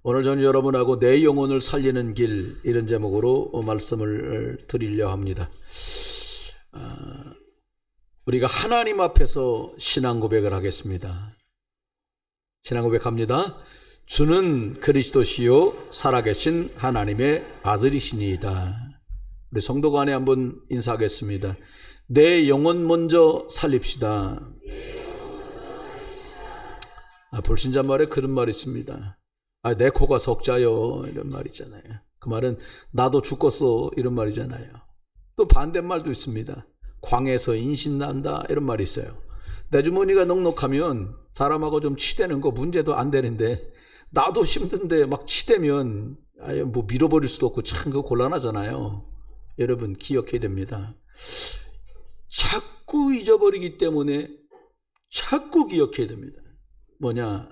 오늘 저는 여러분하고 내 영혼을 살리는 길, 이런 제목으로 말씀을 드리려 합니다. 우리가 하나님 앞에서 신앙 고백을 하겠습니다. 신앙 고백합니다. 주는 그리스도시요 살아계신 하나님의 아들이시니이다. 우리 성도 간에 한번 인사하겠습니다. 내 영혼 먼저 살립시다. 불신자 말에 그런 말이 있습니다. 내 코가 석자요, 이런 말 있잖아요. 그 말은 나도 죽겠어, 이런 말이잖아요. 또 반대말도 있습니다. 광에서 인신난다, 이런 말이 있어요. 내 주머니가 넉넉하면 사람하고 좀 치대는 거 문제도 안 되는데, 나도 힘든데 막 치대면 뭐 밀어버릴 수도 없고 참 그거 곤란하잖아요. 여러분 기억해야 됩니다. 자꾸 잊어버리기 때문에 자꾸 기억해야 됩니다. 뭐냐?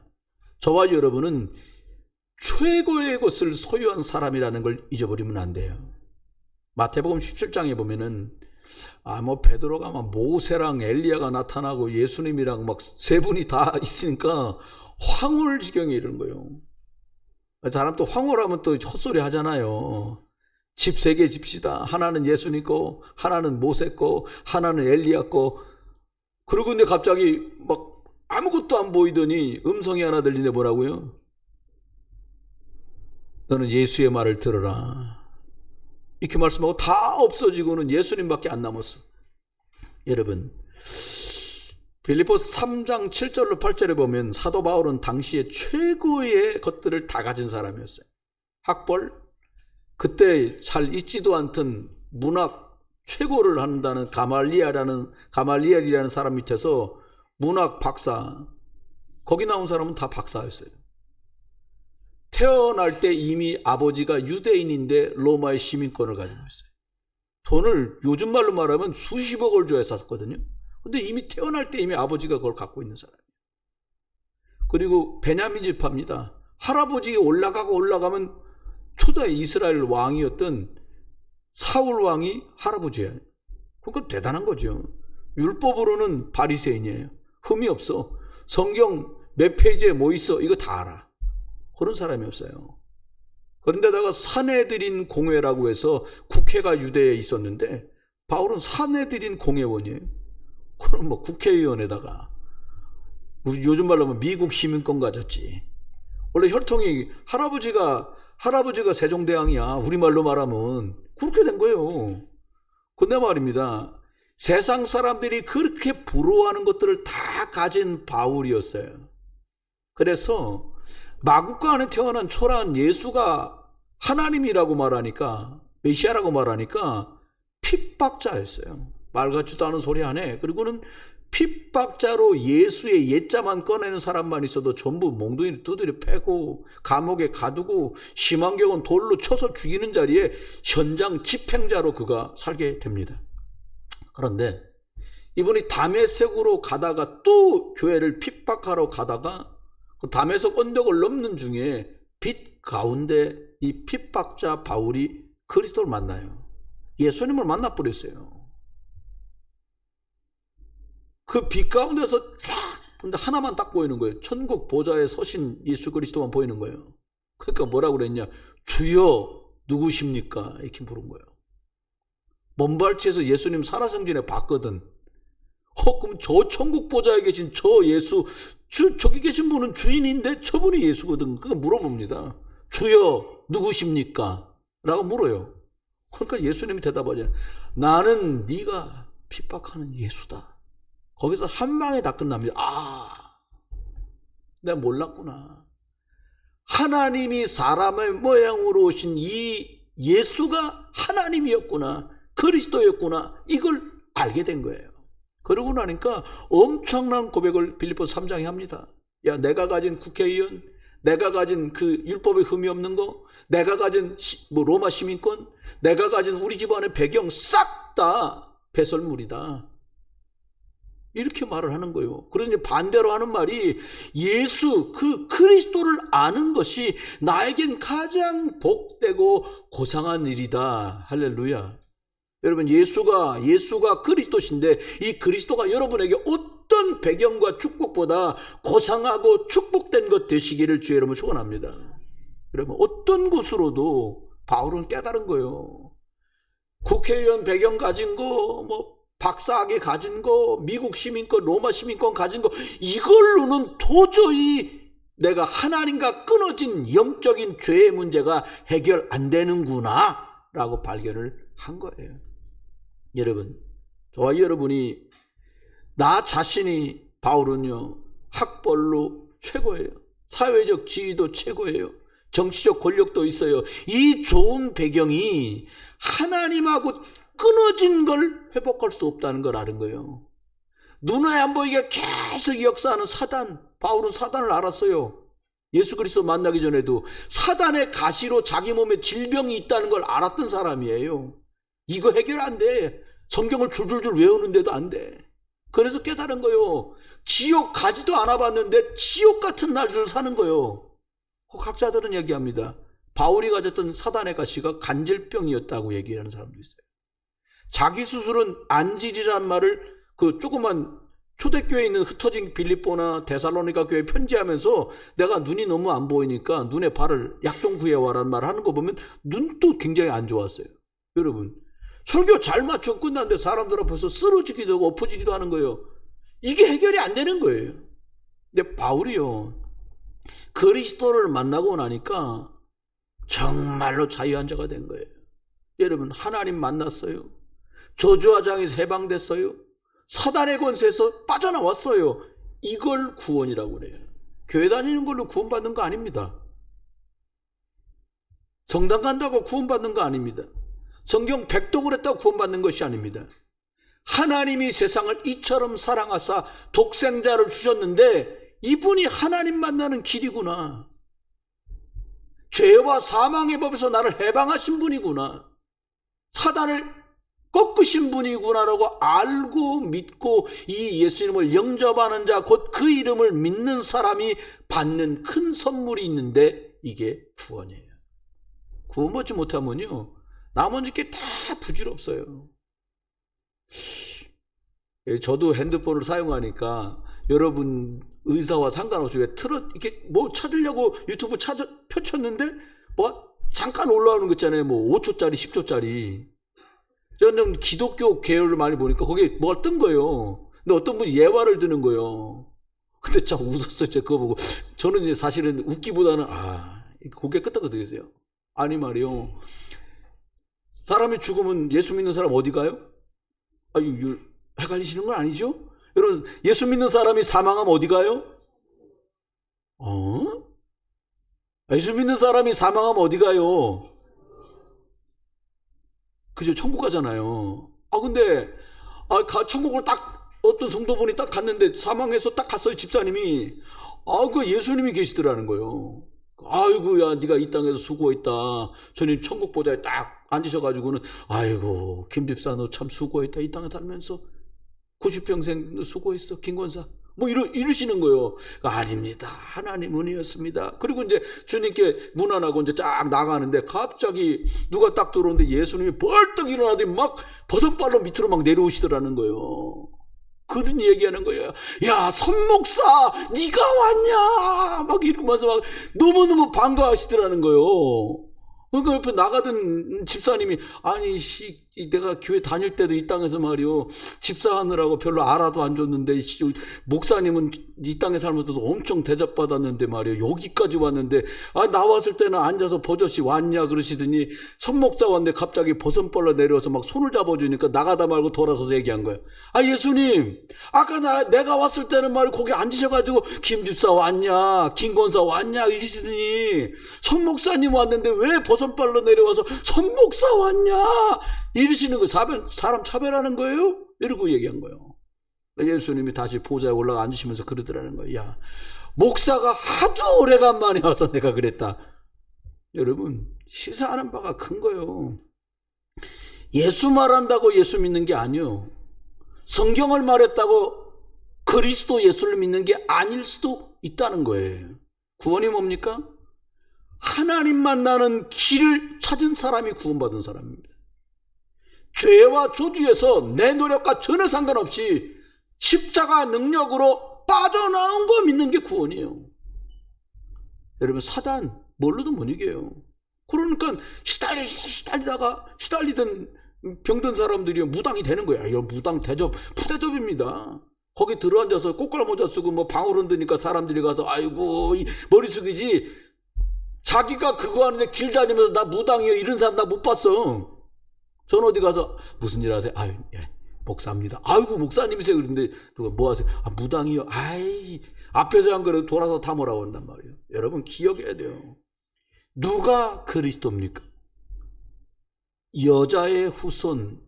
저와 여러분은 최고의 것을 소유한 사람이라는 걸 잊어버리면 안 돼요. 마태복음 17장에 보면은 베드로가 모세랑 엘리야가 나타나고 예수님이랑 막 세 분이 다 있으니까 황홀지경에 이르는 거예요. 사람 또 황홀하면 또 헛소리 하잖아요. 집 세 개 집시다. 하나는 예수님 거, 하나는 모세 거, 하나는 엘리야 거. 그러고 근데 갑자기 막 아무것도 안 보이더니 음성이 하나 들리네. 뭐라고요? 너는 예수의 말을 들어라. 이렇게 말씀하고 다 없어지고는 예수님밖에 안 남았어. 여러분, 빌립보서 3장 7절로 8절에 보면 사도 바울은 당시에 최고의 것들을 다 가진 사람이었어요. 학벌, 그때 잘 잊지도 않던 문학 최고를 한다는 가말리엘이라는 사람 밑에서 문학 박사, 거기 나온 사람은 다 박사였어요. 태어날 때 이미 아버지가 유대인인데 로마의 시민권을 가지고 있어요. 돈을 요즘 말로 말하면 수십억을 줘야 샀거든요. 근데 이미 태어날 때 이미 아버지가 그걸 갖고 있는 사람이에요. 그리고 베냐민 지파입니다. 할아버지가 올라가면 초대 이스라엘 왕이었던 사울 왕이 할아버지예요. 그러니까 대단한 거죠. 율법으로는 바리새인이에요. 흠이 없어. 성경 몇 페이지에 뭐 있어? 이거 다 알아. 그런 사람이 없어요. 그런데다가 사내들인 공회라고 해서 국회가 유대에 있었는데 바울은 사내들인 공회원이에요. 그럼 뭐 국회의원에다가 요즘 말로 하면 미국 시민권 가졌지. 원래 혈통이 할아버지가 세종대왕이야. 우리말로 말하면 그렇게 된 거예요. 근데 말입니다. 세상 사람들이 그렇게 부러워하는 것들을 다 가진 바울이었어요. 그래서 마국가 안에 태어난 초라한 예수가 하나님이라고 말하니까, 메시아라고 말하니까 핍박자였어요. 말 같지도 않은 소리 안 해. 그리고는 핍박자로 예수의 옛자만 꺼내는 사람만 있어도 전부 몽둥이를 두드려 패고 감옥에 가두고 심한 경우는 돌로 쳐서 죽이는 자리에 현장 집행자로 그가 살게 됩니다. 그런데 이분이 다메섹으로 가다가 또 교회를 핍박하러 가다가 그 다메섹 언덕을 넘는 중에 빛 가운데 이 핍박자 바울이 그리스도를 만나요. 예수님을 만나버렸어요. 그 빛 가운데서 쫙 근데 하나만 딱 보이는 거예요. 천국 보좌에 서신 예수 그리스도만 보이는 거예요. 그러니까 뭐라고 그랬냐? 주여 누구십니까? 이렇게 물은 거예요. 먼발치에서 예수님 살아생전에 봤거든. 그럼 저 천국 보좌에 계신 저 예수, 저기 계신 분은 주인인데 저분이 예수거든. 그거 물어봅니다. 주여 누구십니까? 라고 물어요. 그러니까 예수님이 대답하잖아요. 나는 네가 핍박하는 예수다. 거기서 한 방에 다 끝납니다. 내가 몰랐구나. 하나님이 사람의 모양으로 오신 이 예수가 하나님이었구나. 그리스도였구나. 이걸 알게 된 거예요. 그러고 나니까 엄청난 고백을 빌립보서 3장에 합니다. 야, 내가 가진 국회의원, 내가 가진 그 율법에 흠이 없는 거, 내가 가진 로마 시민권, 내가 가진 우리 집안의 배경 싹 다 배설물이다. 이렇게 말을 하는 거예요. 그러니 반대로 하는 말이 예수, 그 그리스도를 아는 것이 나에겐 가장 복되고 고상한 일이다. 할렐루야. 여러분, 예수가 그리스도신데 이 그리스도가 여러분에게 어떤 배경과 축복보다 고상하고 축복된 것 되시기를 주의 이름으로 축원합니다. 여러분, 어떤 것으로도 바울은 깨달은 거예요. 국회의원 배경 가진 거, 박사학위 가진 거, 미국 시민권, 로마 시민권 가진 거, 이걸로는 도저히 내가 하나님과 끊어진 영적인 죄의 문제가 해결 안 되는구나 라고 발견을 한 거예요. 여러분, 저와 여러분이, 나 자신이, 바울은요, 학벌로 최고예요. 사회적 지위도 최고예요. 정치적 권력도 있어요. 이 좋은 배경이 하나님하고 끊어진 걸 회복할 수 없다는 걸 아는 거예요. 눈에 안 보이게 계속 역사하는 사단. 바울은 사단을 알았어요. 예수 그리스도 만나기 전에도 사단의 가시로 자기 몸에 질병이 있다는 걸 알았던 사람이에요. 이거 해결 안 돼. 성경을 줄줄줄 외우는데도 안 돼. 그래서 깨달은 거예요. 지옥 가지도 않아봤는데 지옥 같은 날들 사는 거예요. 학자들은 얘기합니다. 바울이 가졌던 사단의 가시가 간질병이었다고 얘기하는 사람도 있어요. 자기 수술은 안질이란 말을 그 조그만 초대교회에 있는 흩어진 빌립보나 데살로니가 교회에 편지하면서 내가 눈이 너무 안 보이니까 눈에 발을 약 좀 구해와라는 말을 하는 거 보면 눈도 굉장히 안 좋았어요. 여러분, 설교 잘 맞춰 끝났는데 사람들 앞에서 쓰러지기도 하고 엎어지기도 하는 거예요. 이게 해결이 안 되는 거예요. 근데 바울이요, 그리스도를 만나고 나니까 정말로 자유한 자가 된 거예요. 여러분, 하나님 만났어요. 저주와 장에서 해방됐어요. 사단의 권세에서 빠져나왔어요. 이걸 구원이라고 그래요. 교회 다니는 걸로 구원받는 거 아닙니다. 성당 간다고 구원받는 거 아닙니다. 성경 백독을 했다고 구원받는 것이 아닙니다. 하나님이 세상을 이처럼 사랑하사 독생자를 주셨는데 이분이 하나님 만나는 길이구나. 죄와 사망의 법에서 나를 해방하신 분이구나. 사단을 꺾으신 분이구나라고 알고 믿고 이 예수님을 영접하는 자, 곧 그 이름을 믿는 사람이 받는 큰 선물이 있는데 이게 구원이에요. 구원받지 못하면요, 나머지 게 다 부질없어요. 저도 핸드폰을 사용하니까 여러분 의사와 상관없이 왜 이렇게 뭐 찾으려고 유튜브 펼쳤는데 잠깐 올라오는 거 있잖아요. 5초짜리 10초짜리. 저는 기독교 계열을 많이 보니까 거기에 뭐가 뜬 거예요. 근데 어떤 분이 예화를 드는 거예요. 근데 참 웃었어요. 제가 그거 보고. 저는 이제 사실은 웃기보다는 고개 끄덕끄덕했어요. 아니 말이요, 사람이 죽으면 예수 믿는 사람 어디 가요? 헷갈리시는 건 아니죠? 여러분, 예수 믿는 사람이 사망하면 어디 가요? 예수 믿는 사람이 사망하면 어디 가요? 그죠? 천국 가잖아요. 근데 천국을 딱 어떤 성도분이 딱 갔는데 사망해서 딱 갔어요. 집사님이. 그 예수님이 계시더라는 거예요. 아이고야, 네가 이 땅에서 수고했다. 주님 천국 보좌에 딱 앉으셔가지고는, 아이고 김 집사 너 참 수고했다. 이 땅에 살면서 90평생 수고했어, 김권사. 이러시는 거예요. 아닙니다. 하나님 은혜였습니다. 그리고 이제 주님께 문안하고 이제 쫙 나가는데 갑자기 누가 딱 들어오는데 예수님이 벌떡 일어나더니 막 버선발로 밑으로 막 내려오시더라는 거예요. 그런 얘기하는 거예요. 야, 선목사, 네가 왔냐? 막 이러면서 막 너무너무 반가워하시더라는 거예요. 그러니까 옆에 나가던 집사님이, 내가 교회 다닐 때도 이 땅에서 말이요, 집사하느라고 별로 알아도 안 줬는데, 목사님은 이 땅에 살면서도 엄청 대접받았는데 말이요, 여기까지 왔는데, 나왔을 때는 앉아서 버젓이 왔냐 그러시더니, 선목사 왔는데 갑자기 버선벌러 내려와서 막 손을 잡아주니까 나가다 말고 돌아서서 얘기한 거예요. 예수님, 아까 내가 왔을 때는 말이요, 거기 앉으셔가지고, 김 집사 왔냐, 김권사 왔냐 이러시더니, 선목사님 왔는데 왜 버선발로 내려와서 선목사 왔냐 이러시는 거, 사람 차별하는 거예요? 이러고 얘기한 거예요. 예수님이 다시 보좌에 올라가 앉으시면서 그러더라는 거예요. 야, 목사가 하도 오래간만에 와서 내가 그랬다. 여러분, 시사하는 바가 큰 거예요. 예수 말한다고 예수 믿는 게 아니요, 성경을 말했다고 그리스도 예수를 믿는 게 아닐 수도 있다는 거예요. 구원이 뭡니까? 하나님 만나는 길을 찾은 사람이 구원받은 사람입니다. 죄와 저주에서 내 노력과 전혀 상관없이 십자가 능력으로 빠져나온 거 믿는 게 구원이에요. 여러분, 사단 뭘로도 못 이겨요. 그러니까 시달리던 병든 사람들이 무당이 되는 거야. 이거 무당 대접, 푸대접입니다. 거기 들어앉아서 꽃갈 모자 쓰고 뭐 방울 흔드니까 사람들이 가서 아이고 머리 숙이지, 자기가 그거 하는데 길 다니면서 나 무당이요 이런 사람 나 못 봤어. 전 어디 가서 무슨 일 하세요? 아유, 예, 목사입니다. 아이고 목사님이세요. 그런데 누가 뭐 하세요? 아, 무당이요. 아이, 앞에서 한 거라도 돌아서 다 뭐라고 한단 말이에요. 여러분 기억해야 돼요. 누가 그리스도입니까? 여자의 후손,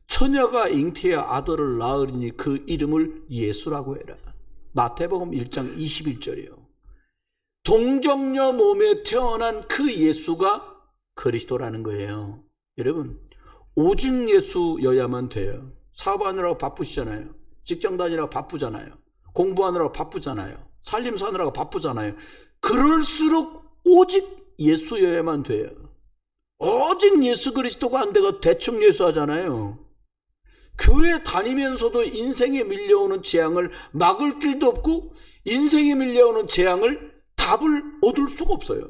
처녀가 잉태의 아들을 낳으리니 그 이름을 예수라고 해라. 마태복음 1장 21절이요. 동정녀 몸에 태어난 그 예수가 그리스도라는 거예요. 여러분, 오직 예수여야만 돼요. 사업하느라고 바쁘시잖아요. 직장 다니라고 바쁘잖아요. 공부하느라고 바쁘잖아요. 살림 사느라고 바쁘잖아요. 그럴수록 오직 예수여야만 돼요. 오직 예수 그리스도가 안 되고 대충 예수하잖아요. 교회 다니면서도 인생에 밀려오는 재앙을 막을 길도 없고, 인생에 밀려오는 재앙을 답을 얻을 수가 없어요.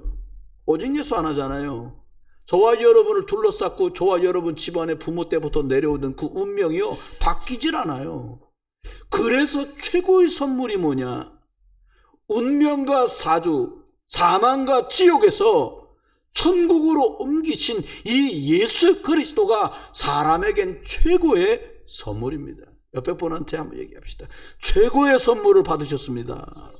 오직 예수 안 하잖아요. 저와 여러분을 둘러쌌고 저와 여러분 집안에 부모 때부터 내려오던 그 운명이요, 바뀌질 않아요. 그래서 최고의 선물이 뭐냐? 운명과 사주, 사망과 지옥에서 천국으로 옮기신 이 예수 그리스도가 사람에겐 최고의 선물입니다. 옆에 분한테 한번 얘기합시다. 최고의 선물을 받으셨습니다.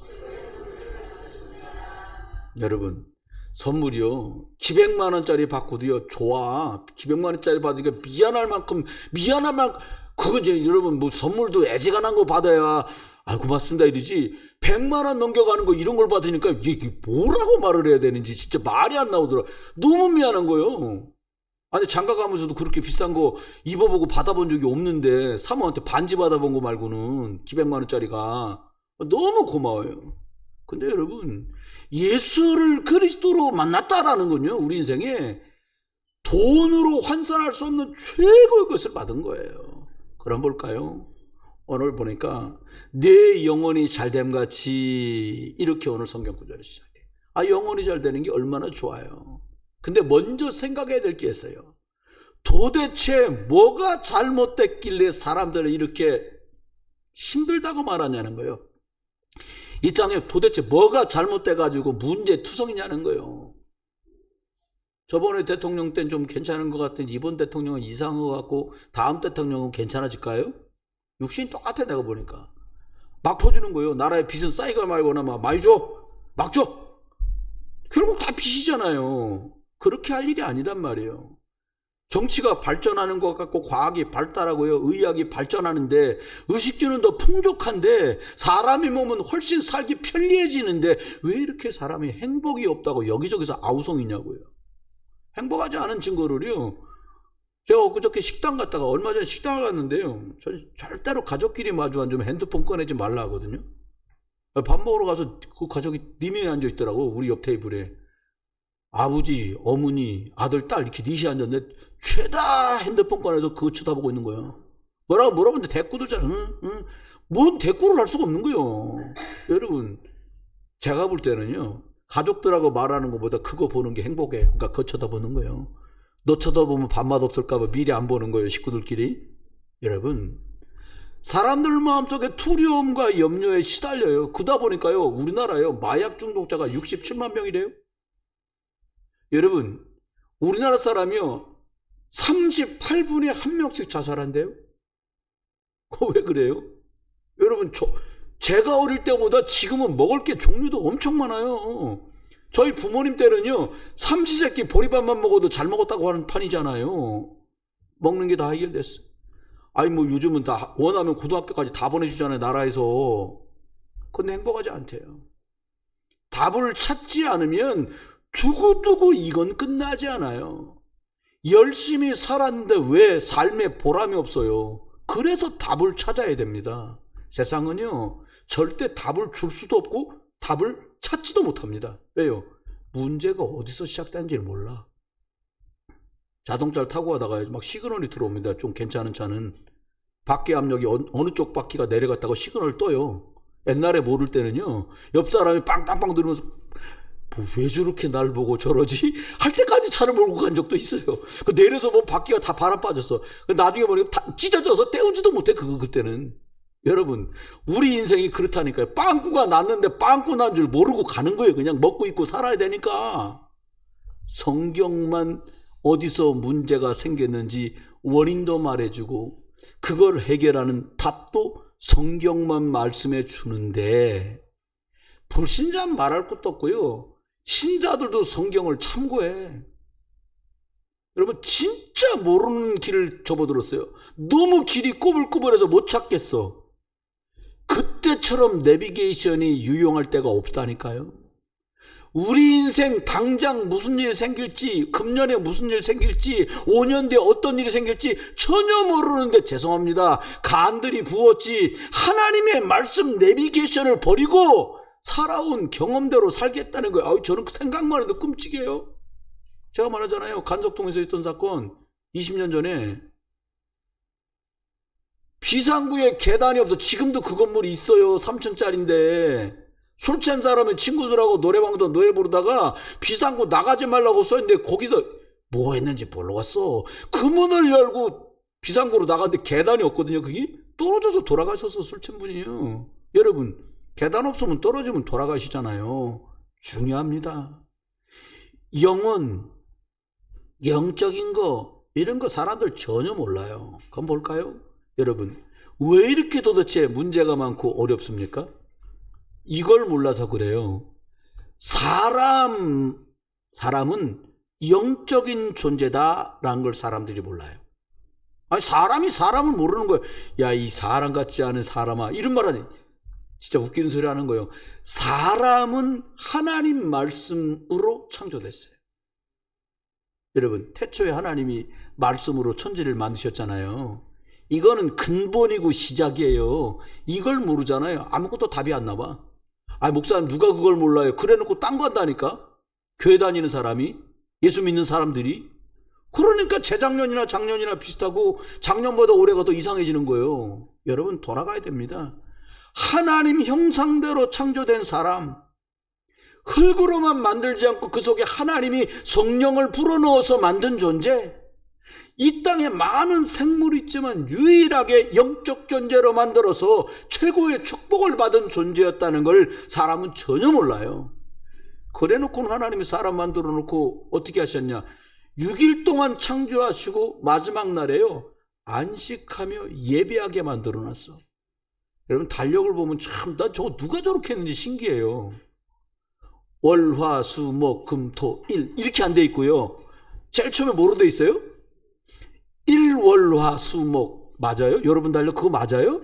여러분, 선물이요, 기백만 원짜리 받고도요 좋아. 기백만 원짜리 받으니까 미안할 만큼 그거 이제 여러분 뭐 선물도 애지간한 거 받아야 아 고맙습니다 이러지, 100만 원 넘겨가는 거 이런 걸 받으니까 이게 뭐라고 말을 해야 되는지 진짜 말이 안 나오더라. 너무 미안한 거예요. 아니 장가 가면서도 그렇게 비싼 거 입어보고 받아본 적이 없는데 사모한테 반지 받아본 거 말고는 기백만 원짜리가 너무 고마워요. 근데 여러분, 예수를 그리스도로 만났다라는 건요, 우리 인생에 돈으로 환산할 수 없는 최고의 것을 받은 거예요. 그럼 볼까요? 오늘 보니까 내 영혼이 잘됨 같이, 이렇게 오늘 성경 구절이 시작해요. 아, 영혼이 잘 되는 게 얼마나 좋아요. 근데 먼저 생각해야 될 게 있어요. 도대체 뭐가 잘못됐길래 사람들은 이렇게 힘들다고 말하냐는 거예요. 이 땅에 도대체 뭐가 잘못돼가지고 문제투성이냐는 거예요. 저번에 대통령 때는 좀 괜찮은 것 같은데 이번 대통령은 이상한 것 같고 다음 대통령은 괜찮아질까요? 육신이 똑같아. 내가 보니까 막 퍼주는 거예요. 나라의 빚은 쌓이가 말거나 막 많이 줘, 막 줘. 결국 다 빚이잖아요. 그렇게 할 일이 아니란 말이에요. 정치가 발전하는 것 같고 과학이 발달하고요, 의학이 발전하는데, 의식주는 더 풍족한데, 사람의 몸은 훨씬 살기 편리해지는데 왜 이렇게 사람이 행복이 없다고 여기저기서 아우성이냐고요. 행복하지 않은 증거를요, 제가 그저께 식당 갔다가, 얼마 전에 식당을 갔는데요, 전 절대로 가족끼리 마주 앉으면 핸드폰 꺼내지 말라 하거든요. 밥 먹으러 가서 그 가족이 님이 앉아 있더라고. 우리 옆 테이블에 아버지, 어머니, 아들, 딸 이렇게 넷이 앉았는데 죄다 핸드폰 꺼내서 그거 쳐다보고 있는 거예요. 뭐라고 하는데 대꾸들잖아. 뭔 대꾸를 할 수가 없는 거예요. 여러분, 제가 볼 때는요, 가족들하고 말하는 것보다 그거 보는 게 행복해. 그러니까 그거 쳐다보는 거예요. 너 쳐다보면 밥맛 없을까 봐 미리 안 보는 거예요, 식구들끼리. 여러분, 사람들 마음속에 두려움과 염려에 시달려요. 그러다 보니까요, 우리나라요, 마약 중독자가 67만 명이래요. 여러분, 우리나라 사람이요, 38분에 1명씩 자살한대요. 왜 그래요? 여러분, 제가 어릴 때보다 지금은 먹을 게 종류도 엄청 많아요. 저희 부모님 때는요, 삼시세끼 보리밥만 먹어도 잘 먹었다고 하는 판이잖아요. 먹는 게 다 해결됐어. 아니 뭐 요즘은 다 원하면 고등학교까지 다 보내주잖아요, 나라에서. 근데 행복하지 않대요. 답을 찾지 않으면 두고두고 이건 끝나지 않아요. 열심히 살았는데 왜 삶에 보람이 없어요? 그래서 답을 찾아야 됩니다. 세상은요, 절대 답을 줄 수도 없고 답을 찾지도 못합니다. 왜요? 문제가 어디서 시작되는지 몰라. 자동차를 타고 가다가 막 시그널이 들어옵니다. 좀 괜찮은 차는 바퀴 압력이 어느 쪽 바퀴가 내려갔다고 시그널 떠요. 옛날에 모를 때는요, 옆 사람이 빵빵빵 누르면서 뭐 왜 저렇게 날 보고 저러지? 할 때까지 차를 몰고 간 적도 있어요. 그 내려서 뭐 바퀴가 다 바람 빠졌어. 나중에 보니까 다 찢어져서 떼우지도 못해, 그때는. 여러분, 우리 인생이 그렇다니까요. 빵꾸가 났는데 빵꾸 난 줄 모르고 가는 거예요. 그냥 먹고 있고 살아야 되니까. 성경만 어디서 문제가 생겼는지 원인도 말해주고 그걸 해결하는 답도 성경만 말씀해 주는데 불신자는 말할 것도 없고요. 신자들도 성경을 참고해. 여러분, 진짜 모르는 길을 접어들었어요. 너무 길이 꼬불꼬불해서 못 찾겠어. 그때처럼 내비게이션이 유용할 때가 없다니까요. 우리 인생 당장 무슨 일 생길지, 금년에 무슨 일 생길지, 5년 뒤에 어떤 일이 생길지 전혀 모르는데 죄송합니다. 간들이 부었지. 하나님의 말씀 내비게이션을 버리고 살아온 경험대로 살겠다는 거예요. 저는 그 생각만 해도 끔찍해요. 제가 말하잖아요. 간석동에서 있던 사건 20년 전에 비상구에 계단이 없어. 지금도 그 건물이 있어요. 3층짜리인데 술 취한 사람은 친구들하고 노래방도 노래 부르다가 비상구 나가지 말라고 써있는데 거기서 뭐 했는지 몰라왔어. 그 문을 열고 비상구로 나갔는데 계단이 없거든요. 그게 떨어져서 돌아가셨어. 술 취한 분이요. 여러분, 계단 없으면 떨어지면 돌아가시잖아요. 중요합니다. 영혼, 영적인 거, 이런 거 사람들 전혀 몰라요. 그럼 볼까요? 여러분, 왜 이렇게 도대체 문제가 많고 어렵습니까? 이걸 몰라서 그래요. 사람은 영적인 존재다라는 걸 사람들이 몰라요. 아니, 사람이 사람을 모르는 거예요. 야, 이 사람 같지 않은 사람아, 이런 말 하니 진짜 웃기는 소리 하는 거예요. 사람은 하나님 말씀으로 창조됐어요. 여러분, 태초에 하나님이 말씀으로 천지를 만드셨잖아요. 이거는 근본이고 시작이에요. 이걸 모르잖아요. 아무것도 답이 안 나와. 목사님, 누가 그걸 몰라요? 그래 놓고 딴 거 한다니까? 교회 다니는 사람이, 예수 믿는 사람들이. 그러니까 재작년이나 작년이나 비슷하고 작년보다 올해가 더 이상해지는 거예요. 여러분, 돌아가야 됩니다. 하나님 형상대로 창조된 사람, 흙으로만 만들지 않고 그 속에 하나님이 성령을 불어넣어서 만든 존재, 이 땅에 많은 생물이 있지만 유일하게 영적 존재로 만들어서 최고의 축복을 받은 존재였다는 걸 사람은 전혀 몰라요. 그래 놓고는 하나님이 사람 만들어 놓고 어떻게 하셨냐? 6일 동안 창조하시고 마지막 날에요, 안식하며 예배하게 만들어 놨어. 여러분, 달력을 보면 참, 나 저거 누가 저렇게 했는지 신기해요. 월, 화, 수, 목, 금, 토, 일, 이렇게 안 돼 있고요. 제일 처음에 뭐로 돼 있어요? 일, 월, 화, 수, 목. 맞아요? 여러분 달력 그거 맞아요?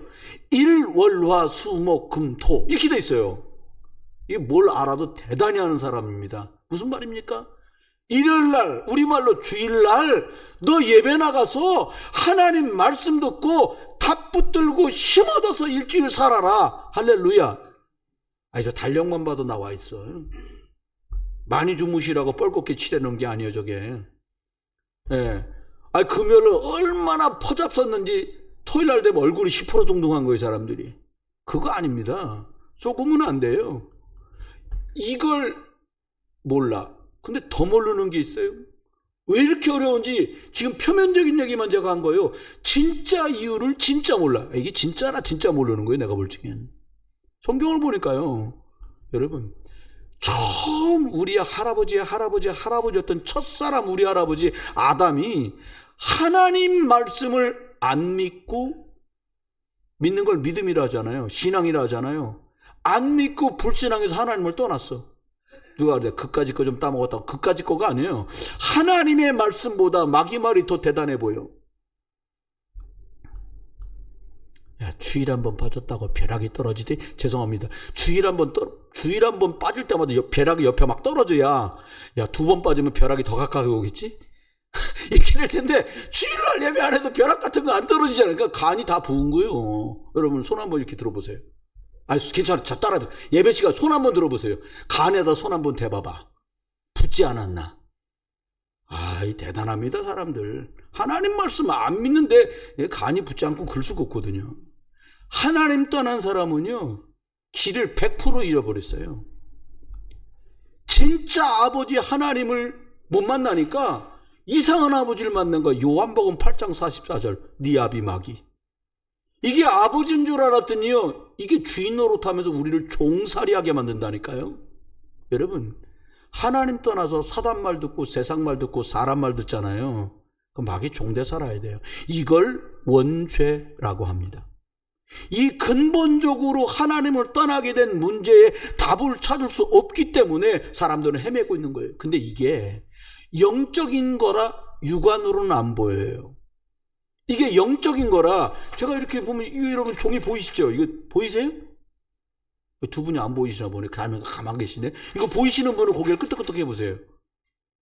일, 월, 화, 수, 목, 금, 토. 이렇게 돼 있어요. 이게 뭘 알아도 대단히 하는 사람입니다. 무슨 말입니까? 일요일날, 우리말로 주일날 너 예배 나가서 하나님 말씀 듣고 답 붙들고 힘 얻어서 일주일 살아라. 할렐루야. 저 달력만 봐도 나와 있어. 많이 주무시라고 뻘겋게 칠해놓은 게 아니에요, 저게. 예. 금요일을 얼마나 퍼잡섰는지 토요일날 되면 얼굴이 10% 동동한 거예요, 사람들이. 그거 아닙니다. 속으면 안 돼요. 이걸 몰라. 근데 더 모르는 게 있어요. 왜 이렇게 어려운지 지금 표면적인 얘기만 제가 한 거예요. 진짜 이유를 진짜 몰라. 이게 진짜나 진짜 모르는 거예요, 내가 볼 적엔. 성경을 보니까요, 여러분, 처음 우리 할아버지였던 첫사람 우리 할아버지 아담이 하나님 말씀을 안 믿고, 믿는 걸 믿음이라 하잖아요. 신앙이라 하잖아요. 안 믿고 불신앙해서 하나님을 떠났어. 누가 그래? 그까짓 거 좀 따먹었다고. 그까짓 거가 아니에요. 하나님의 말씀보다 마귀 말이 더 대단해 보여. 야, 주일 한번 빠졌다고 벼락이 떨어지대? 죄송합니다. 주일 한번 빠질 때마다 벼락이 옆에 막 떨어져야, 야, 2번 빠지면 벼락이 더 가까이 오겠지? 이렇게 될 텐데, 주일날 예배 안 해도 벼락 같은 거 안 떨어지잖아요. 그러니까 간이 다 부은 거예요. 여러분, 손 한번 이렇게 들어보세요. 괜찮아. 자, 따라해. 예배 시간 손 한번 들어보세요. 간에다 손 한번 대봐봐. 붙지 않았나? 대단합니다, 사람들. 하나님 말씀 안 믿는데 간이 붙지 않고 글 수가 없거든요. 하나님 떠난 사람은요, 길을 100% 잃어버렸어요. 진짜 아버지 하나님을 못 만나니까 이상한 아버지를 만난 거야. 요한복음 8장 44절 네 아비 마귀. 이게 아버지인 줄 알았더니요, 이게 주인 노릇하면서 우리를 종살이하게 만든다니까요. 여러분, 하나님 떠나서 사단 말 듣고 세상 말 듣고 사람 말 듣잖아요. 그 마귀 종대 살아야 돼요. 이걸 원죄라고 합니다. 이 근본적으로 하나님을 떠나게 된 문제에 답을 찾을 수 없기 때문에 사람들은 헤매고 있는 거예요. 근데 이게 영적인 거라 육안으로는 안 보여요. 이게 영적인 거라, 제가 이렇게 보면, 이거 여러분 종이 보이시죠? 이거 보이세요? 두 분이 안 보이시나 보네. 가만 계시네. 이거 보이시는 분은 고개를 끄덕끄덕 해보세요.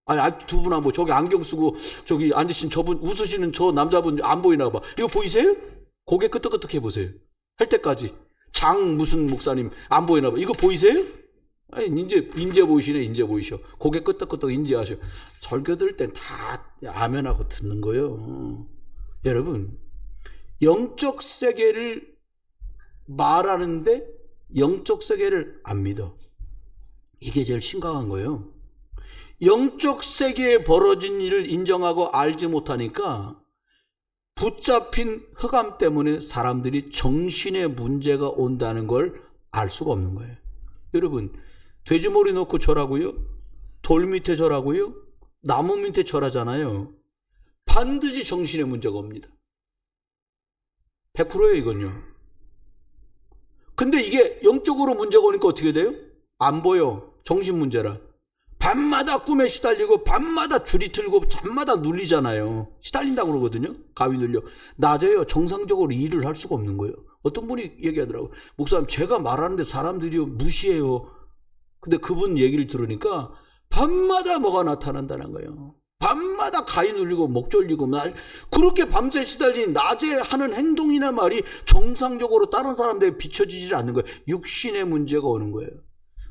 아니, 두 분 안 보여. 저기 안경 쓰고 저기 앉으신 저분, 웃으시는 저 남자분 안 보이나 봐. 이거 보이세요? 고개 끄덕끄덕 해보세요. 할 때까지. 장 무슨 목사님 안 보이나 봐. 이거 보이세요? 아니, 인제 보이시네. 인제 보이셔. 고개 끄덕끄덕 인제하셔. 설교 들을 땐 다 아멘하고 듣는 거예요. 여러분, 영적 세계를 말하는데 영적 세계를 안 믿어. 이게 제일 심각한 거예요. 영적 세계에 벌어진 일을 인정하고 알지 못하니까 붙잡힌 흑암 때문에 사람들이 정신의 문제가 온다는 걸 알 수가 없는 거예요. 여러분, 돼지머리 놓고 절하고요, 돌 밑에 절하고요, 나무 밑에 절하잖아요. 반드시 정신의 문제가 옵니다. 100%예요, 이건요. 근데 이게 영적으로 문제가 오니까 어떻게 돼요? 안 보여. 정신 문제라. 밤마다 꿈에 시달리고 밤마다 줄이 틀고 잠마다 눌리잖아요. 시달린다고 그러거든요. 가위 눌려. 낮에요, 정상적으로 일을 할 수가 없는 거예요. 어떤 분이 얘기하더라고요. 목사님, 제가 말하는데 사람들이 무시해요. 근데 그분 얘기를 들으니까 밤마다 뭐가 나타난다는 거예요. 밤마다 가위 눌리고 목 졸리고 그렇게 밤새 시달린 낮에 하는 행동이나 말이 정상적으로 다른 사람들에게 비춰지지 않는 거예요. 육신의 문제가 오는 거예요.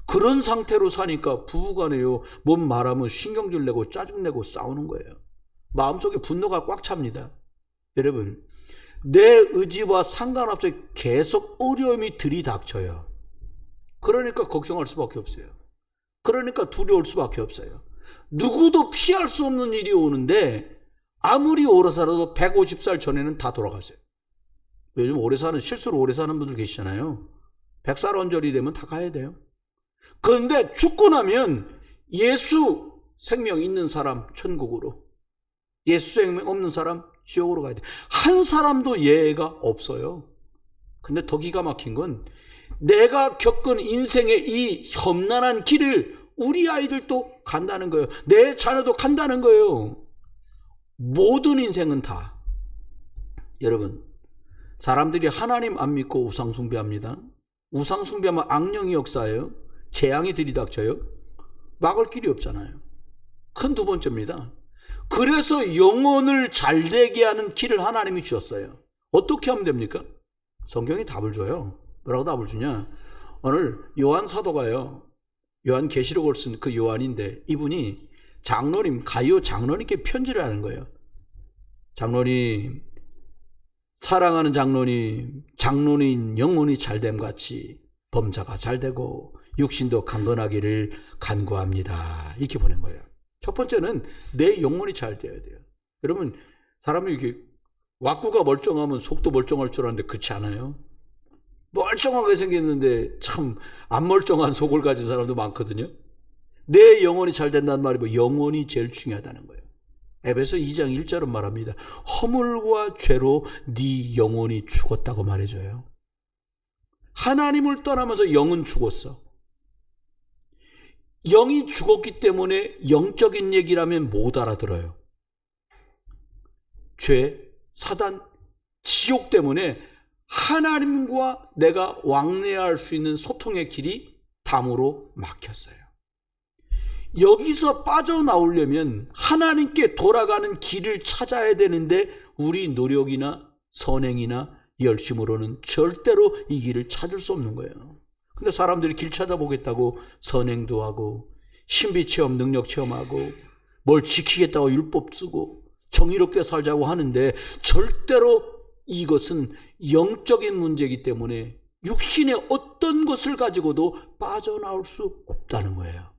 그런 상태로 사니까 부부간에요, 뭔 말하면 신경질 내고 짜증내고 싸우는 거예요. 마음속에 분노가 꽉 찹니다. 여러분, 내 의지와 상관없이 계속 어려움이 들이닥쳐요. 그러니까 걱정할 수밖에 없어요. 그러니까 두려울 수밖에 없어요. 누구도 피할 수 없는 일이 오는데 아무리 오래 살아도 150살 전에는 다 돌아가세요. 요즘 실수로 오래 사는 분들 계시잖아요. 100살 언저리 되면 다 가야 돼요. 그런데 죽고 나면 예수 생명 있는 사람 천국으로, 예수 생명 없는 사람 지옥으로 가야 돼. 한 사람도 예외가 없어요. 근데 더 기가 막힌 건 내가 겪은 인생의 이 험난한 길을 우리 아이들도 간다는 거예요. 내 자녀도 간다는 거예요. 모든 인생은 다. 여러분, 사람들이 하나님 안 믿고 우상 숭배합니다. 우상 숭배하면 악령이 역사해요. 재앙이 들이닥쳐요. 막을 길이 없잖아요. 큰 두 번째입니다. 그래서 영혼을 잘되게 하는 길을 하나님이 주셨어요. 어떻게 하면 됩니까? 성경이 답을 줘요. 뭐라고 답을 주냐? 오늘 요한 사도가요, 요한 계시록을 쓴 그 요한인데, 이분이 장로님, 가이오 장로님께 편지를 하는 거예요. 장로님, 사랑하는 장로님, 장로님 영혼이 잘됨 같이 범사가 잘되고 육신도 강건하기를 간구합니다. 이렇게 보낸 거예요. 첫 번째는 내 영혼이 잘 돼야 돼요. 여러분, 사람이 이렇게 왁구가 멀쩡하면 속도 멀쩡할 줄 알았는데 그렇지 않아요. 멀쩡하게 생겼는데 참 안 멀쩡한 속을 가진 사람도 많거든요. 내 영혼이 잘 된다는 말이 뭐 영혼이 제일 중요하다는 거예요. 에베소 2장 1절은 말합니다. 허물과 죄로 네 영혼이 죽었다고 말해줘요. 하나님을 떠나면서 영은 죽었어. 영이 죽었기 때문에 영적인 얘기라면 못 알아들어요. 죄, 사단, 지옥 때문에 하나님과 내가 왕래할 수 있는 소통의 길이 담으로 막혔어요. 여기서 빠져나오려면 하나님께 돌아가는 길을 찾아야 되는데 우리 노력이나 선행이나 열심으로는 절대로 이 길을 찾을 수 없는 거예요. 근데 사람들이 길 찾아보겠다고 선행도 하고 신비체험, 능력체험하고 뭘 지키겠다고 율법 쓰고 정의롭게 살자고 하는데 절대로 이것은 영적인 문제이기 때문에 육신의 어떤 것을 가지고도 빠져나올 수 없다는 거예요.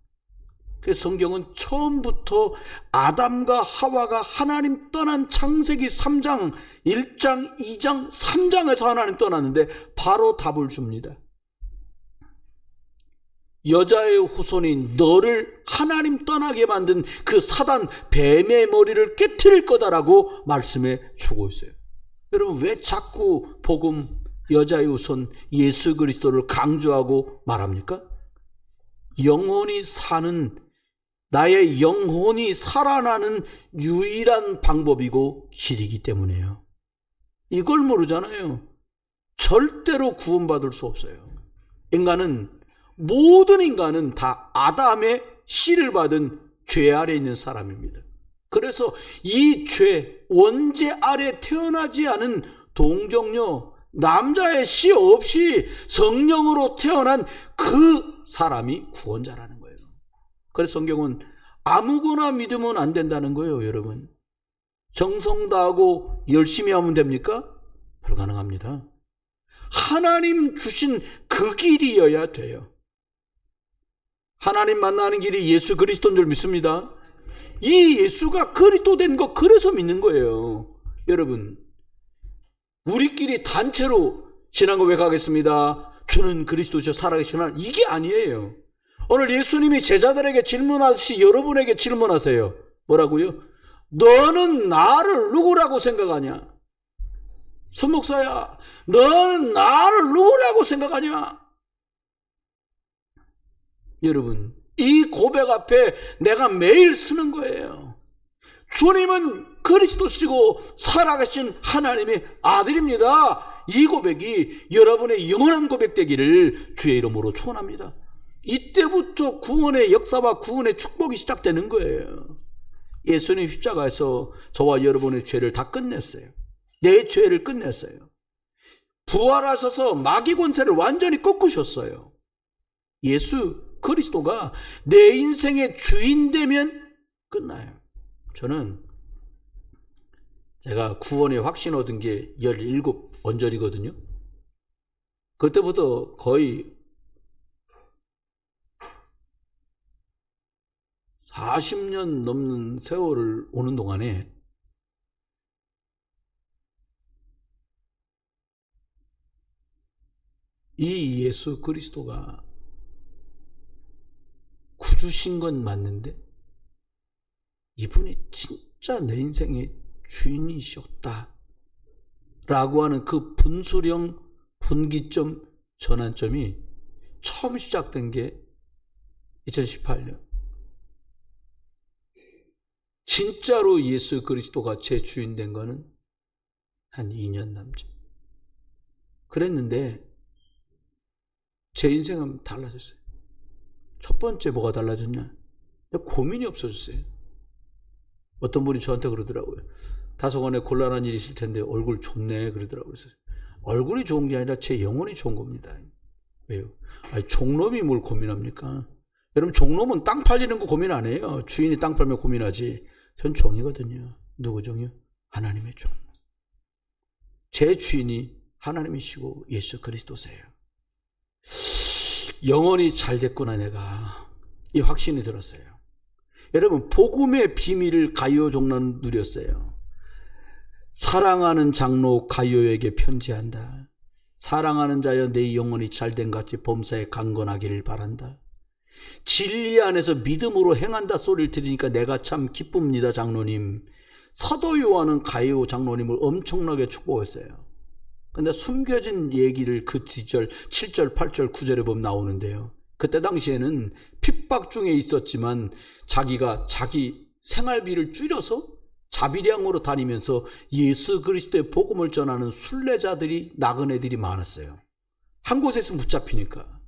그 성경은 처음부터 아담과 하와가 하나님 떠난 창세기 3장, 1장, 2장, 3장에서 하나님 떠났는데 바로 답을 줍니다. 여자의 후손인 너를 하나님 떠나게 만든 그 사단 뱀의 머리를 깨트릴 거다라고 말씀해 주고 있어요. 여러분, 왜 자꾸 복음 여자의 후손 예수 그리스도를 강조하고 말합니까? 영혼이 사는, 나의 영혼이 살아나는 유일한 방법이고 길이기 때문이에요. 이걸 모르잖아요. 절대로 구원받을 수 없어요. 모든 인간은 다 아담의 씨를 받은 죄 아래 있는 사람입니다. 그래서 이 죄, 원죄 아래 태어나지 않은 동정녀, 남자의 씨 없이 성령으로 태어난 그 사람이 구원자라는 거예요. 그래서 성경은 아무거나 믿으면 안 된다는 거예요, 여러분. 정성 다하고 열심히 하면 됩니까? 불가능합니다. 하나님 주신 그 길이어야 돼요. 하나님 만나는 길이 예수 그리스도인 줄 믿습니다. 이 예수가 그리스도 된 거 그래서 믿는 거예요. 여러분, 우리끼리 단체로 신앙고백 하겠습니다. 주는 그리스도시요 살아계신 하나님, 이게 아니에요. 오늘 예수님이 제자들에게 질문하듯이 여러분에게 질문하세요. 뭐라고요? 너는 나를 누구라고 생각하냐? 선목사야, 너는 나를 누구라고 생각하냐? 여러분, 이 고백 앞에 내가 매일 쓰는 거예요. 주님은 그리스도시고 살아계신 하나님의 아들입니다. 이 고백이 여러분의 영원한 고백 되기를 주의 이름으로 축원합니다. 이때부터 구원의 역사와 구원의 축복이 시작되는 거예요. 예수님 십자가에서 저와 여러분의 죄를 다 끝냈어요. 내 죄를 끝냈어요. 부활하셔서 마귀 권세를 완전히 꺾으셨어요. 예수 그리스도가 내 인생의 주인 되면 끝나요. 제가 구원의 확신 얻은 게 17 언저리거든요. 그때부터 거의 40년 넘는 세월을 오는 동안에 이 예수 그리스도가 구주신 건 맞는데 이분이 진짜 내 인생의 주인이셨다 라고 하는 그 분수령, 분기점, 전환점이 처음 시작된 게 2018년. 진짜로 예수 그리스도가 제 주인 된 거는 한 2년 남짓. 그랬는데 제 인생은 달라졌어요. 첫 번째 뭐가 달라졌냐? 고민이 없어졌어요. 어떤 분이 저한테 그러더라고요. 다소간에 곤란한 일이 있을 텐데 얼굴 좋네 그러더라고요. 얼굴이 좋은 게 아니라 제 영혼이 좋은 겁니다. 왜요? 아니, 종놈이 뭘 고민합니까? 여러분, 종놈은 땅 팔리는 거 고민 안 해요. 주인이 땅 팔면 고민하지. 전 종이거든요. 누구 종이요? 하나님의 종. 제 주인이 하나님이시고 예수 그리스도세요. 영원히 잘 됐구나 내가. 이 확신이 들었어요. 여러분, 복음의 비밀을 가이오 종로는 누렸어요. 사랑하는 장로 가이오에게 편지한다. 사랑하는 자여, 내 영혼이 잘된 같이 범사에 강건하기를 바란다. 진리 안에서 믿음으로 행한다 소리를 들으니까 내가 참 기쁩니다, 장로님. 사도 요한은 가이오 장로님을 엄청나게 축복했어요. 근데 숨겨진 얘기를 그 뒤절 7절, 8절, 9절에 보면 나오는데요. 그때 당시에는 핍박 중에 있었지만 자기가 자기 생활비를 줄여서 자비량으로 다니면서 예수 그리스도의 복음을 전하는 순례자들이, 나그네들이 많았어요. 한 곳에 있으면 붙잡히니까.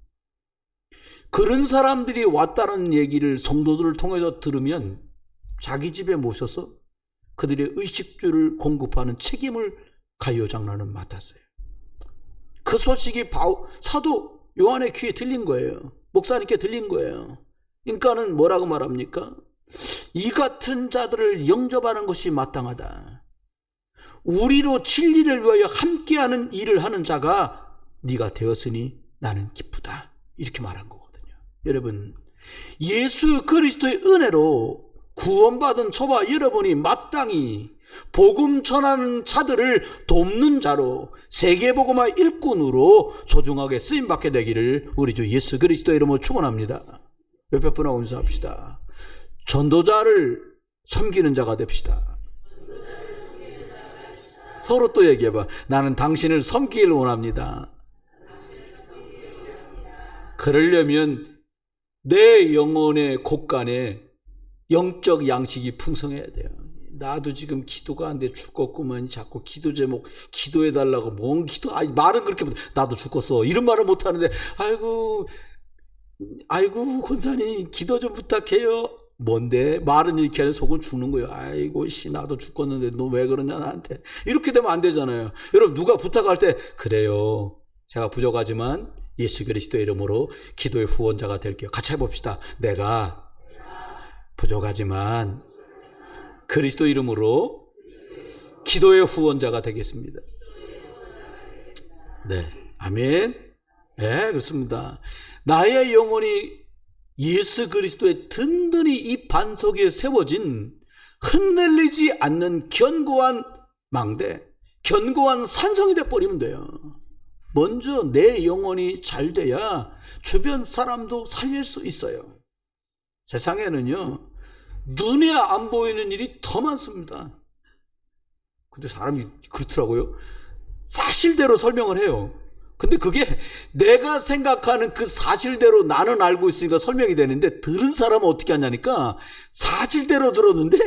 그런 사람들이 왔다는 얘기를 성도들을 통해서 들으면 자기 집에 모셔서 그들의 의식주를 공급하는 책임을 가이오 장로는 맡았어요. 그 소식이 사도 요한의 귀에 들린 거예요. 목사님께 들린 거예요. 그러니까는 뭐라고 말합니까? 이 같은 자들을 영접하는 것이 마땅하다. 우리로 진리를 위하여 함께하는 일을 하는 자가 네가 되었으니 나는 기쁘다. 이렇게 말한 거거든요. 여러분, 예수 그리스도의 은혜로 구원받은 저와 여러분이 마땅히 복음 전하는 자들을 돕는 자로 세계복음화 일꾼으로 소중하게 쓰임받게 되기를 우리 주 예수 그리스도의 이름으로 축원합니다. 옆에 분하고 인사합시다. 전도자를 섬기는 자가 됩시다. 서로 또 얘기해봐. 나는 당신을 섬기길 원합니다. 그러려면 내 영혼의 곳간에 영적 양식이 풍성해야 돼요. 나도 지금 기도가 안 돼 죽겠구만. 자꾸 기도 제목 기도해달라고 뭔 기도, 말은 그렇게 나도 죽겠어 이런 말을 못하는데 아이고 권사님 기도 좀 부탁해요. 뭔데? 말은 이렇게 하면 속은 죽는 거예요. 아이고 씨 나도 죽겠는데 너 왜 그러냐 나한테. 이렇게 되면 안 되잖아요. 여러분 누가 부탁할 때 그래요 제가 부족하지만 예수 그리스도의 이름으로 기도의 후원자가 될게요. 같이 해봅시다. 내가 부족하지만 그리스도 이름으로 기도의 후원자가 되겠습니다. 네, 아멘. 네, 그렇습니다. 나의 영혼이 예수 그리스도의 든든히 이 반석 위에 세워진 흔들리지 않는 견고한 망대, 견고한 산성이 돼버리면 돼요. 먼저 내 영혼이 잘 돼야 주변 사람도 살릴 수 있어요. 세상에는요 눈에 안 보이는 일이 더 많습니다. 근데 사람이 그렇더라고요. 사실대로 설명을 해요. 근데 그게 내가 생각하는 그 사실대로 나는 알고 있으니까 설명이 되는데 들은 사람은 어떻게 하냐니까 사실대로 들었는데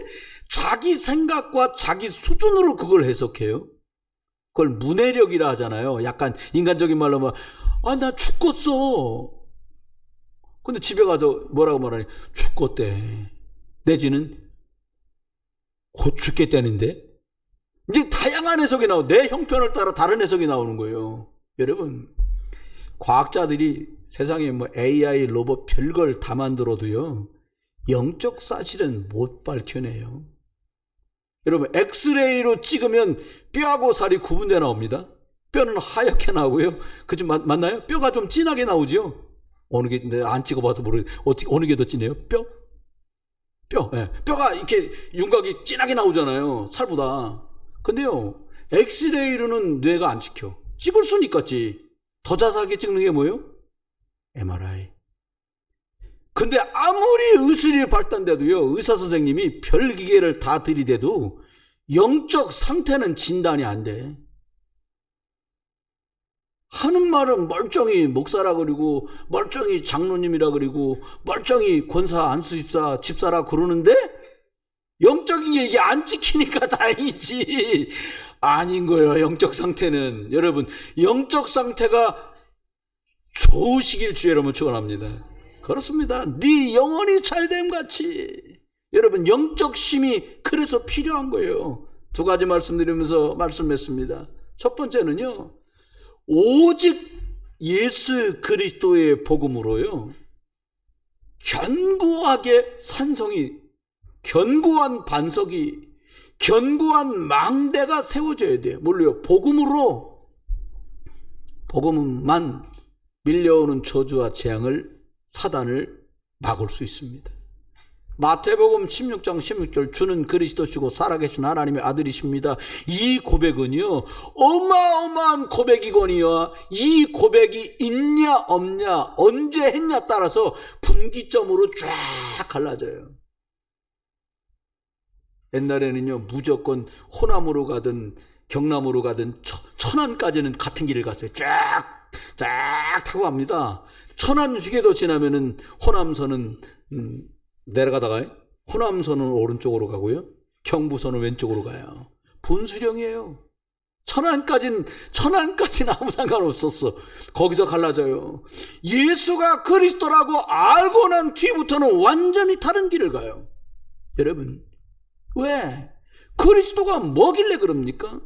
자기 생각과 자기 수준으로 그걸 해석해요. 그걸 문해력이라 하잖아요. 약간 인간적인 말로 막 나 죽겠어. 근데 집에 가서 뭐라고 말하니 죽겠대. 내지는 곧 죽겠다는데. 이제 다양한 해석이 나오고 내 형편을 따라 다른 해석이 나오는 거예요. 여러분 과학자들이 세상에 뭐 AI 로봇 별걸 다 만들어도요 영적 사실은 못 밝혀내요. 여러분 엑스레이로 찍으면 뼈하고 살이 구분돼 나옵니다. 뼈는 하얗게 나오고요. 그죠? 맞나요? 뼈가 좀 진하게 나오죠. 어느 게 안 찍어봐서 모르겠어요. 어떻게 어느 게 더 진해요? 뼈? 네. 뼈가 이렇게 윤곽이 진하게 나오잖아요. 살보다. 근데요 엑스레이로는 뇌가 안 찍혀. 찍을 수는 있겠지. 더 자세하게 찍는 게 뭐예요? MRI. 근데 아무리 의술이 발달돼도요 의사 선생님이 별 기계를 다 들이대도 영적 상태는 진단이 안 돼. 하는 말은 멀쩡히 목사라 그리고 멀쩡히 장로님이라 그리고 멀쩡히 권사 안수집사 집사라 그러는데 영적인 게 이게 안 찍히니까 다행이지 아닌 거예요. 영적 상태는. 여러분 영적 상태가 좋으시길 주의 이름으로 축원합니다. 그렇습니다. 네 영혼이 잘됨 같이 여러분 영적 힘이 그래서 필요한 거예요. 두 가지 말씀드리면서 말씀했습니다. 첫 번째는요 오직 예수 그리스도의 복음으로요 견고하게 산성이 견고한 반석이 견고한 망대가 세워져야 돼요. 뭘로요? 복음으로. 복음만 밀려오는 저주와 재앙을 사단을 막을 수 있습니다. 마태복음 16장 16절 주는 그리스도시고 살아계신 하나님의 아들이십니다. 이 고백은요 어마어마한 고백이거니와 이 고백이 있냐 없냐 언제 했냐 따라서 분기점으로 쫙 갈라져요. 옛날에는요 무조건 호남으로 가든 경남으로 가든 천안까지는 같은 길을 갔어요. 쫙 타고 갑니다. 천안 휴게도 지나면은 호남선은 내려가다가 호남선은 오른쪽으로 가고요 경부선은 왼쪽으로 가요. 분수령이에요. 천안까지는 아무 상관없었어. 거기서 갈라져요. 예수가 그리스도라고 알고 난 뒤부터는 완전히 다른 길을 가요. 여러분 왜? 그리스도가 뭐길래 그럽니까?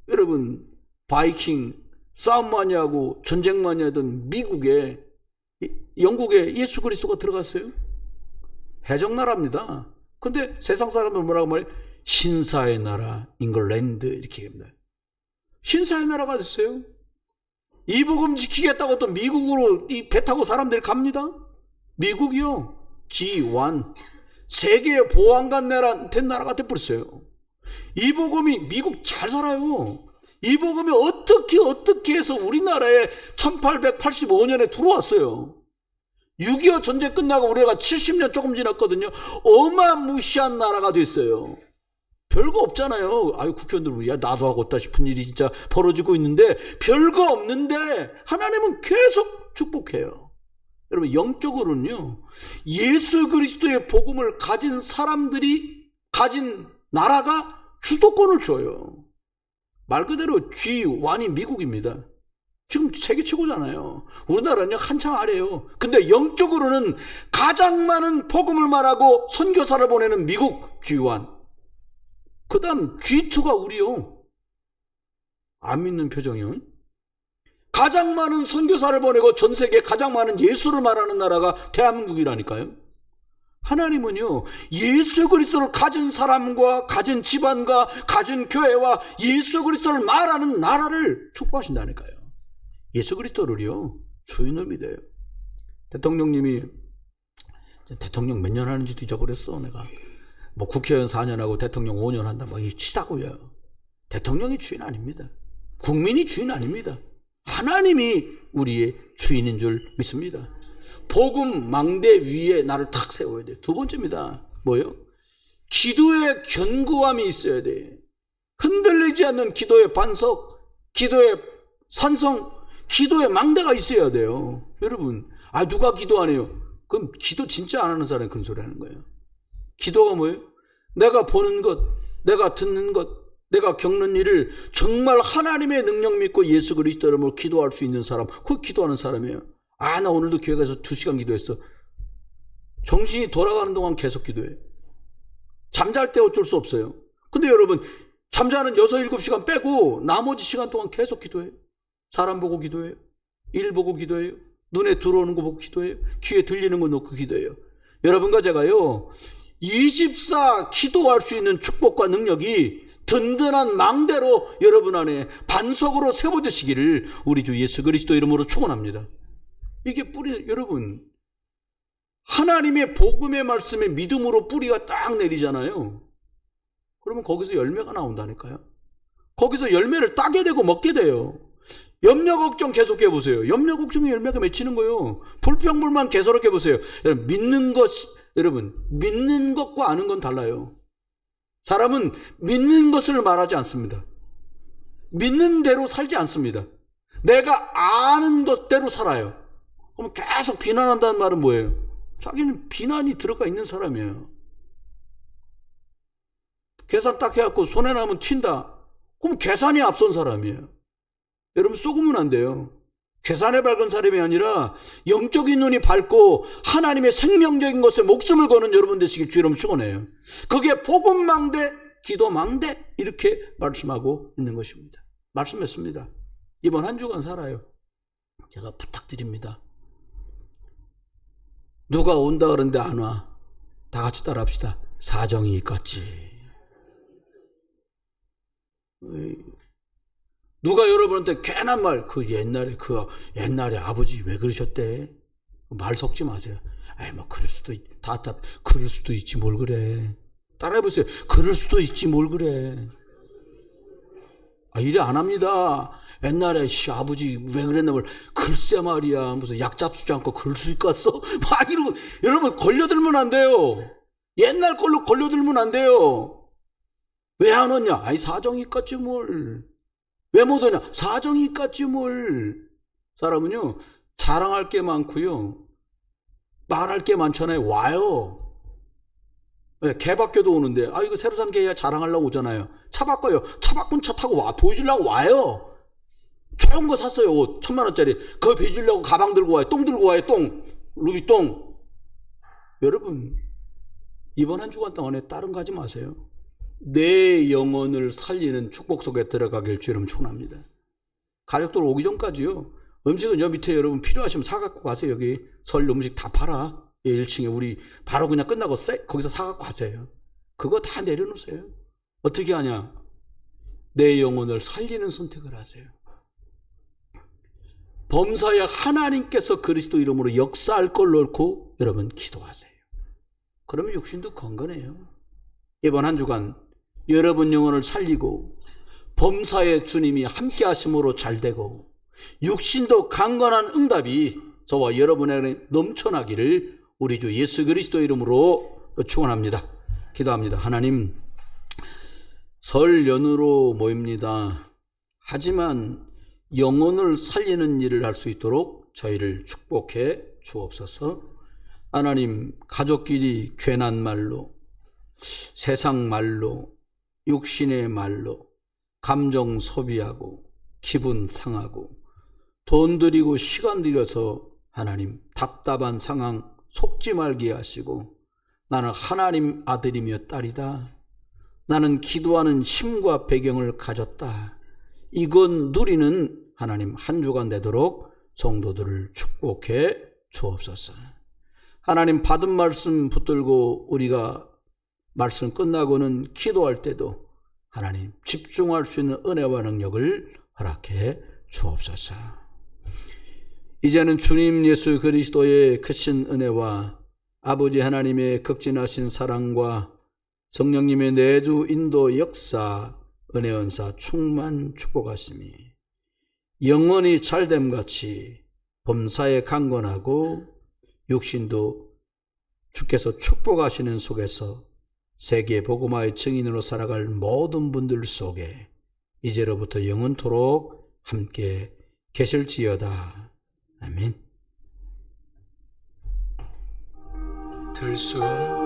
여러분 바이킹 싸움 많이 하고 전쟁 많이 하던 미국에 영국에 예수 그리스도가 들어갔어요. 해적나라입니다. 근데 세상 사람들 뭐라고 말해요? 신사의 나라 잉글랜드 이렇게 얘기합니다. 신사의 나라가 됐어요. 이 복음 지키겠다고 또 미국으로 이 배 타고 사람들이 갑니다. 미국이요. G1. 세계의 보안관 된 나라가 돼버렸어요. 이 복음이 미국 잘 살아요. 이 복음이 어떻게 해서 우리나라에 1885년에 들어왔어요. 6.25 전쟁 끝나고 우리가 70년 조금 지났거든요. 어마무시한 나라가 됐어요. 별거 없잖아요. 아유, 국회의원들, 야, 나도 하고 있다 싶은 일이 진짜 벌어지고 있는데, 별거 없는데, 하나님은 계속 축복해요. 여러분, 영적으로는요, 예수 그리스도의 복음을 가진 사람들이 가진 나라가 주도권을 줘요. 말 그대로 G1이 미국입니다. 지금 세계 최고잖아요. 우리나라는 한참 아래요. 근데 영적으로는 가장 많은 복음을 말하고 선교사를 보내는 미국 G1. 그 다음 G2가 우리요. 안 믿는 표정이요. 가장 많은 선교사를 보내고 전 세계에 가장 많은 예수를 말하는 나라가 대한민국이라니까요. 하나님은요, 예수 그리스도를 가진 사람과 가진 집안과 가진 교회와 예수 그리스도를 말하는 나라를 축복하신다니까요. 예수 그리스도를요, 주인을 믿어요. 대통령님이, 대통령 몇 년 하는지도 잊어버렸어, 내가. 뭐 국회의원 4년 하고 대통령 5년 한다, 뭐 이 치사고요. 대통령이 주인 아닙니다. 국민이 주인 아닙니다. 하나님이 우리의 주인인 줄 믿습니다. 복음 망대 위에 나를 탁 세워야 돼. 두 번째입니다. 뭐요? 기도의 견고함이 있어야 돼. 흔들리지 않는 기도의 반석, 기도의 산성, 기도의 망대가 있어야 돼요. 여러분, 누가 기도 안 해요? 그럼 기도 진짜 안 하는 사람이 그런 소리 하는 거예요. 기도가 뭐예요? 내가 보는 것, 내가 듣는 것, 내가 겪는 일을 정말 하나님의 능력 믿고 예수 그리스도를 믿고 기도할 수 있는 사람, 그 기도하는 사람이에요. 나 오늘도 교회 가서 2시간 기도했어. 정신이 돌아가는 동안 계속 기도해. 잠잘 때 어쩔 수 없어요. 근데 여러분, 잠자는 6, 7시간 빼고 나머지 시간 동안 계속 기도해요. 사람 보고 기도해요. 일 보고 기도해요. 눈에 들어오는 거 보고 기도해요. 귀에 들리는 거 놓고 기도해요. 여러분과 제가요, 24 기도할 수 있는 축복과 능력이 든든한 망대로 여러분 안에 반석으로 세워지시기를 우리 주 예수 그리스도 이름으로 축원합니다. 이게 뿌리, 여러분, 하나님의 복음의 말씀에 믿음으로 뿌리가 딱 내리잖아요. 그러면 거기서 열매가 나온다니까요. 거기서 열매를 따게 되고 먹게 돼요. 염려 걱정 계속해 보세요. 염려 걱정의 열매가 맺히는 거예요. 불평불만 계속해 보세요. 여러분, 믿는 것과 아는 건 달라요. 사람은 믿는 것을 말하지 않습니다. 믿는 대로 살지 않습니다. 내가 아는 것대로 살아요. 그럼 계속 비난한다는 말은 뭐예요? 자기는 비난이 들어가 있는 사람이에요. 계산 딱 해갖고 손해나면 튄다. 그럼 계산이 앞선 사람이에요. 여러분, 속으면 안 돼요. 계산에 밝은 사람이 아니라 영적인 눈이 밝고 하나님의 생명적인 것에 목숨을 거는 여러분 되시길 주의 이름으로 축원해요. 그게 복음망대, 기도망대 이렇게 말씀하고 있는 것입니다. 말씀했습니다. 이번 한 주간 살아요. 제가 부탁드립니다. 누가 온다 그러는데 안 와. 다 같이 따라합시다. 사정이 있겠지. 누가 여러분한테 괜한 말, 옛날에 아버지 왜 그러셨대? 말 섞지 마세요. 뭐 그럴 수도 있지 뭘 그래. 따라해보세요. 그럴 수도 있지 뭘 그래. 이래 안 합니다. 옛날에 아버지 왜 그랬나 말, 글쎄 말이야, 무슨 약 잡수지 않고 그럴 수 있겠어? 막 이러고. 여러분, 걸려들면 안 돼요. 옛날 걸로 걸려들면 안 돼요. 왜 안 왔냐? 사정이 있겠지 뭘. 왜 못 오냐? 사정이 있겠지 뭘. 사람은요, 자랑할 게 많고요, 말할 게 많잖아요. 와요. 개밖에도 오는데, 이거 새로 산 개야 자랑하려고 오잖아요. 차 바꿔요. 차 바꾼 차 타고 보여주려고 와요. 좋은 거 샀어요. 옷 1,000,000원짜리. 그거 보여주려고 가방 들고 와요. 똥 들고 와요. 루비똥. 여러분, 이번 한 주간 동안에 다른 거 하지 마세요. 내 영혼을 살리는 축복 속에 들어가길 주님 축원합니다. 가족들 오기 전까지요, 음식은 여 밑에 여러분 필요하시면 사갖고 가세요. 여기 설 음식 다 팔아. 1층에 우리 바로 그냥 끝나고 거기서 사갖고 가세요. 그거 다 내려놓으세요. 어떻게 하냐? 내 영혼을 살리는 선택을 하세요. 범사에 하나님께서 그리스도 이름으로 역사할 걸 놓고 여러분 기도하세요. 그러면 육신도 건강해요. 이번 한 주간 여러분 영혼을 살리고 범사에 주님이 함께 하심으로 잘 되고 육신도 강건한 응답이 저와 여러분에게 넘쳐나기를 우리 주 예수 그리스도 이름으로 축원합니다. 기도합니다. 하나님, 설 연휴로 모입니다. 하지만 영혼을 살리는 일을 할 수 있도록 저희를 축복해 주옵소서. 하나님, 가족끼리 괜한 말로, 세상 말로, 육신의 말로 감정 소비하고 기분 상하고 돈 들이고 시간 들여서 하나님 답답한 상황 속지 말게 하시고, 나는 하나님 아들이며 딸이다, 나는 기도하는 힘과 배경을 가졌다, 이건 누리는 하나님 한 주간 되도록 성도들을 축복해 주옵소서. 하나님, 받은 말씀 붙들고 우리가 말씀 끝나고는 기도할 때도 하나님 집중할 수 있는 은혜와 능력을 허락해 주옵소서. 이제는 주님 예수 그리스도의 크신 은혜와 아버지 하나님의 극진하신 사랑과 성령님의 내주 인도 역사 은혜 은사 충만 축복하심이 영원히 잘됨같이 범사에 강건하고 육신도 주께서 축복하시는 속에서 세계 복음화의 증인으로 살아갈 모든 분들 속에 이제로부터 영원토록 함께 계실지어다. 아멘. 들숨